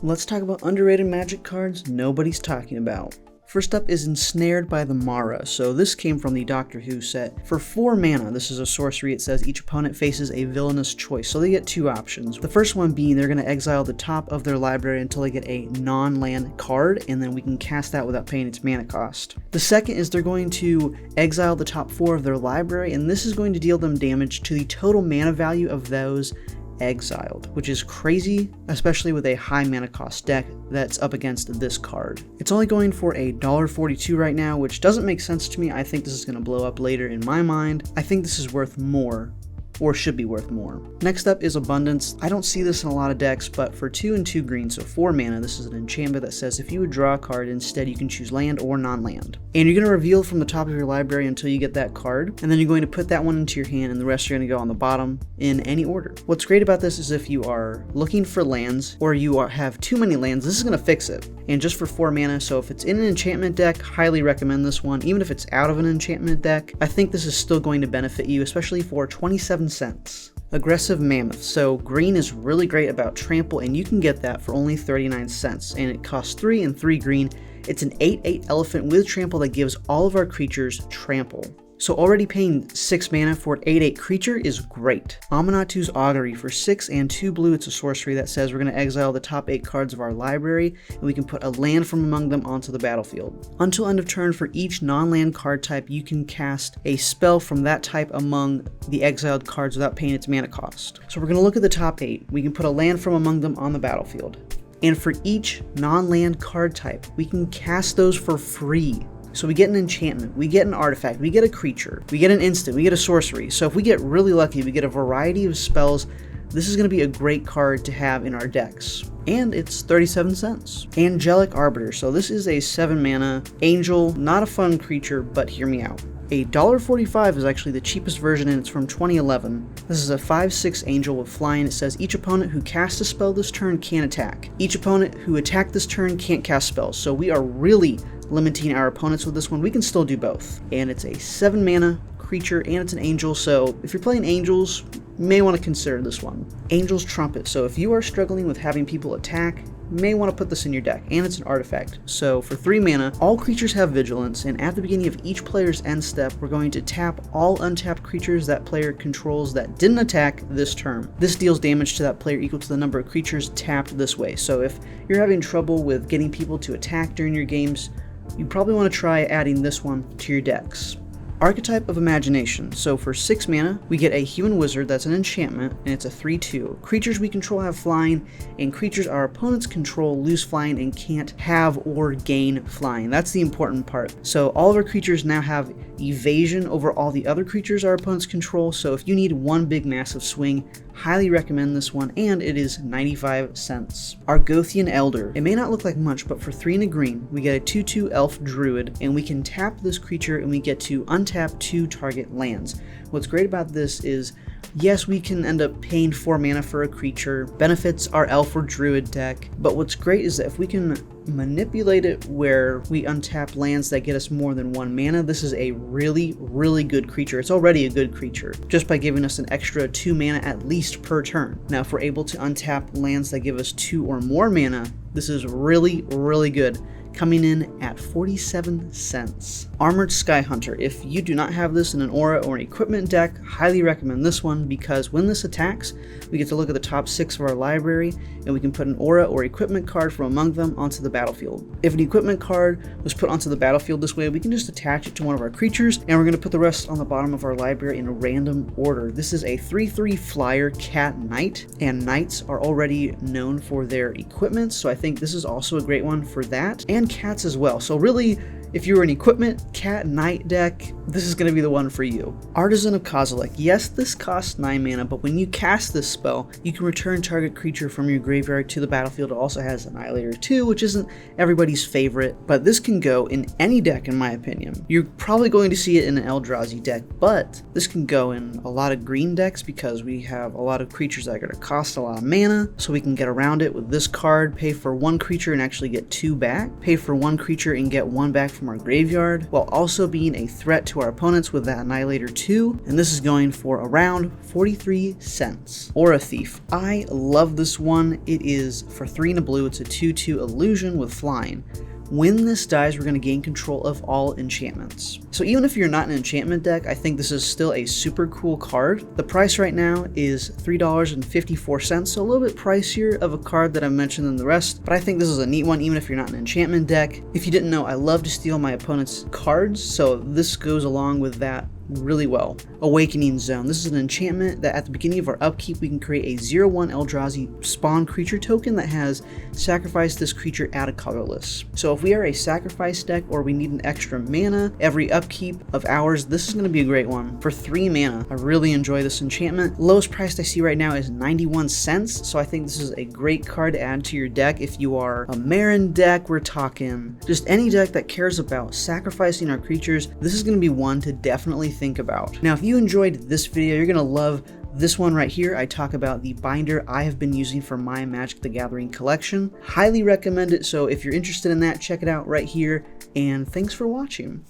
Let's talk about underrated Magic cards nobody's talking about. First up is Ensnared by the Mara. So this came from the Doctor Who set. For 4 mana, this is a sorcery. It says each opponent faces a villainous choice. So they get 2 options. The first one being they're going to exile the top of their library until they get a non-land card, and then we can cast that without paying its mana cost. The second is they're going to exile the top 4 of their library, and this is going to deal them damage to the total mana value of those exiled, which is crazy, especially with a high mana cost deck that's up against this card. It's only going for $1.42 right now, which doesn't make sense to me. I think this is going to blow up later in my mind. I think this is worth more, or should be worth more. Next up is Abundance. I don't see this in a lot of decks, but for 2 and 2 green, so 4 mana, this is an enchantment that says if you would draw a card, instead you can choose land or non-land. And you're going to reveal from the top of your library until you get that card, and then you're going to put that one into your hand, and the rest are going to go on the bottom in any order. What's great about this is if you are looking for lands, or you have too many lands, this is going to fix it. And just for 4 mana, so if it's in an enchantment deck, highly recommend this one. Even if it's out of an enchantment deck, I think this is still going to benefit you, especially for 27 cents. Aggressive Mammoth. So green is really great about trample, and you can get that for only 39 cents, and it costs 3 and 3 green. It's an 8/8 elephant with trample that gives all of our creatures trample. So already paying 6 mana for an 8/8 creature is great. Aminatou Augury for 6 and 2 blue. It's a sorcery that says we're going to exile the top 8 cards of our library, and we can put a land from among them onto the battlefield. Until end of turn, for each non-land card type, you can cast a spell from that type among the exiled cards without paying its mana cost. So we're going to look at the top 8. We can put a land from among them on the battlefield. And for each non-land card type, we can cast those for free. So we get an enchantment, we get an artifact, we get a creature, we get an instant, we get a sorcery. So if we get really lucky, we get a variety of spells. This is going to be a great card to have in our decks. And it's 37 cents. Angelic Arbiter. So this is a 7 mana angel, not a fun creature, but hear me out. $1.45 is actually the cheapest version, and it's from 2011. This is a 5/6 angel with flying. It says each opponent who casts a spell this turn can attack. Each opponent who attacked this turn can't cast spells. So we are really limiting our opponents with this one. We can still do both. And it's a 7 mana creature, and it's an angel, so if you're playing angels, you may want to consider this one. Angel's Trumpet. So if you are struggling with having people attack, you may want to put this in your deck, and it's an artifact. So for 3 mana, all creatures have vigilance, and at the beginning of each player's end step, we're going to tap all untapped creatures that player controls that didn't attack this turn. This deals damage to that player equal to the number of creatures tapped this way. So if you're having trouble with getting people to attack during your games, you probably want to try adding this one to your decks. Archetype of Imagination. So for 6 mana, we get a Human Wizard that's an enchantment, and it's a 3/2. Creatures we control have flying, and creatures our opponents control lose flying and can't have or gain flying. That's the important part. So all of our creatures now have evasion over all the other creatures our opponents control, so if you need one big massive swing, highly recommend this one, and it is 95 cents. Argothian Elder. It may not look like much, but for 3 and a green, we get a 2/2 elf druid, and we can tap this creature and we get to untap 2 target lands. What's great about this is, yes, we can end up paying 4 mana for a creature, benefits our elf or druid deck, but what's great is that if we can manipulate it where we untap lands that get us more than 1 mana, this is a really, really good creature. It's already a good creature, just by giving us an extra 2 mana at least per turn. Now, if we're able to untap lands that give us 2 or more mana, this is really, really good, coming in at 47 cents. Armored Skyhunter. If you do not have this in an aura or an equipment deck, highly recommend this one, because when this attacks, we get to look at the top 6 of our library, and we can put an aura or equipment card from among them onto the battlefield. If an equipment card was put onto the battlefield this way, we can just attach it to one of our creatures, and we're going to put the rest on the bottom of our library in a random order. This is a 3/3 flyer cat knight, and knights are already known for their equipment, so I think this is also a great one for that, and cats as well. So really, if you're an equipment cat knight deck, this is going to be the one for you. Artisan of Kozilek. Yes, this costs 9 mana, but when you cast this spell, you can return target creature from your graveyard to the battlefield. It also has Annihilator 2, which isn't everybody's favorite, but this can go in any deck in my opinion. You're probably going to see it in an Eldrazi deck, but this can go in a lot of green decks because we have a lot of creatures that are going to cost a lot of mana, so we can get around it with this card, pay for 1 creature and actually get 2 back, pay for 1 creature and get 1 back from our graveyard, while also being a threat to to our opponents with that Annihilator 2, and this is going for around 43 cents. Aura Thief. I love this one. It is for 3 and a blue. It's a 2/2 illusion with flying. When this dies, we're going to gain control of all enchantments. So even if you're not an enchantment deck, I think this is still a super cool card. The price right now is $3.54, so a little bit pricier of a card that I mentioned than the rest, but I think this is a neat one even if you're not an enchantment deck. If you didn't know, I love to steal my opponent's cards, so this goes along with that really well. Awakening Zone. This is an enchantment that at the beginning of our upkeep we can create a 0/1 Eldrazi spawn creature token that has sacrifice this creature, add a colorless. So if we are a sacrifice deck or we need an extra mana every upkeep of ours, this is going to be a great one. For 3 mana, I really enjoy this enchantment. Lowest priced I see right now is 91 cents, so I think this is a great card to add to your deck. If you are a Marin deck, we're talking just any deck that cares about sacrificing our creatures, this is going to be one to definitely think about. Now, if you enjoyed this video, you're going to love this one right here. I talk about the binder I have been using for my Magic the Gathering collection. Highly recommend it, so if you're interested in that, check it out right here, and thanks for watching.